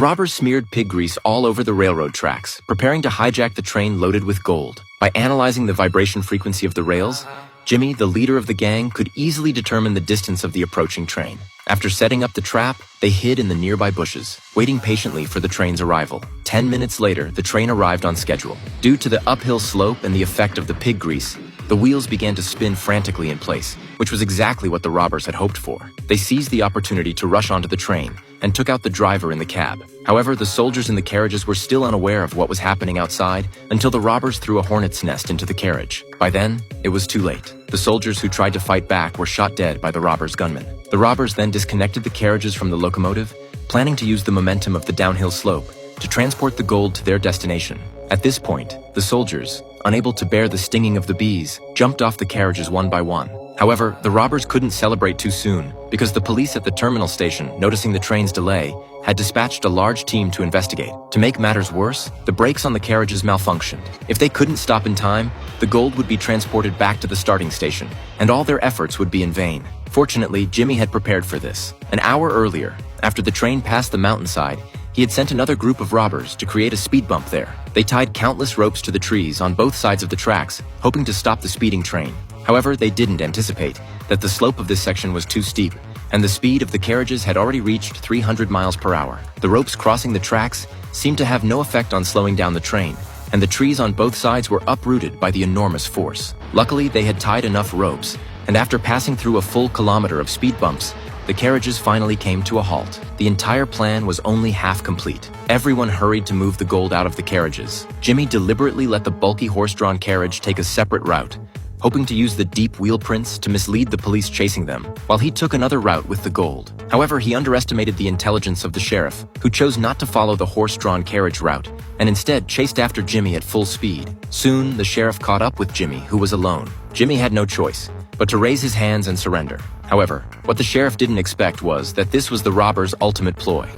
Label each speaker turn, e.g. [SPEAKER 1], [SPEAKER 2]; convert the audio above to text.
[SPEAKER 1] Robbers smeared pig grease all over the railroad tracks, preparing to hijack the train loaded with gold. By analyzing the vibration frequency of the rails, Jimmy, the leader of the gang, could easily determine the distance of the approaching train. After setting up the trap, they hid in the nearby bushes, waiting patiently for the train's arrival. 10 minutes later, the train arrived on schedule. Due to the uphill slope and the effect of the pig grease, the wheels began to spin frantically in place, which was exactly what the robbers had hoped for. They seized the opportunity to rush onto the train and took out the driver in the cab. However, the soldiers in the carriages were still unaware of what was happening outside until the robbers threw a hornet's nest into the carriage. By then, it was too late. The soldiers who tried to fight back were shot dead by the robbers' gunmen. The robbers then disconnected the carriages from the locomotive, planning to use the momentum of the downhill slope to transport the gold to their destination. At this point, the soldiers, unable to bear the stinging of the bees, jumped off the carriages one by one. However, the robbers couldn't celebrate too soon because the police at the terminal station, noticing the train's delay, had dispatched a large team to investigate. To make matters worse, the brakes on the carriages malfunctioned. If they couldn't stop in time, the gold would be transported back to the starting station, and all their efforts would be in vain. Fortunately, Jimmy had prepared for this. An hour earlier, after the train passed the mountainside, he had sent another group of robbers to create a speed bump there. They tied countless ropes to the trees on both sides of the tracks, hoping to stop the speeding train. However, they didn't anticipate that the slope of this section was too steep, and the speed of the carriages had already reached 300 miles per hour. The ropes crossing the tracks seemed to have no effect on slowing down the train, and the trees on both sides were uprooted by the enormous force. Luckily, they had tied enough ropes, and after passing through a full kilometer of speed bumps, the carriages finally came to a halt. The entire plan was only half complete. Everyone hurried to move the gold out of the carriages. Jimmy deliberately let the bulky horse-drawn carriage take a separate route, hoping to use the deep wheel prints to mislead the police chasing them, while he took another route with the gold. However, he underestimated the intelligence of the sheriff, who chose not to follow the horse-drawn carriage route, and instead chased after Jimmy at full speed. Soon, the sheriff caught up with Jimmy, who was alone. Jimmy had no choice but to raise his hands and surrender. However, what the sheriff didn't expect was that this was the robbers' ultimate ploy.